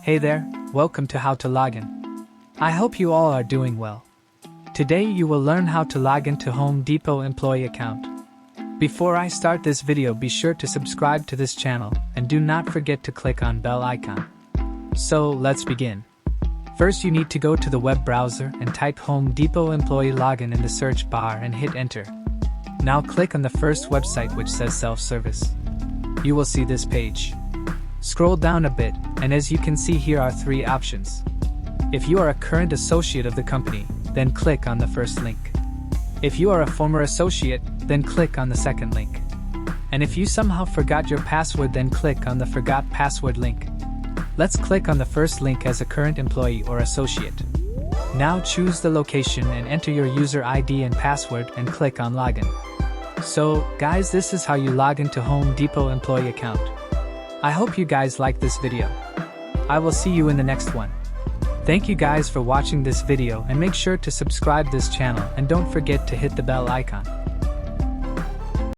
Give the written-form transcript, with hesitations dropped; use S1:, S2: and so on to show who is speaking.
S1: Hey there, welcome to How to Login. I hope you all are doing well. Today you will learn how to log into Home Depot employee account. Before I start this video, be sure to subscribe to this channel and do not forget to click on bell icon. So let's begin. First you need to go to the web browser and type Home Depot employee login in the search bar and hit enter. Now click on the first website which says self-service. You will see this page. Scroll down a bit, and as you can see here are three options. If you are a current associate of the company, then click on the first link. If you are a former associate, then click on the second link. And if you somehow forgot your password, then click on the forgot password link. Let's click on the first link as a current employee or associate. Now choose the location and enter your user ID and password and click on login. So, guys, this is how you log into Home Depot employee account. I hope you guys like this video. I will see you in the next one. Thank you guys for watching this video, and make sure to subscribe this channel and don't forget to hit the bell icon.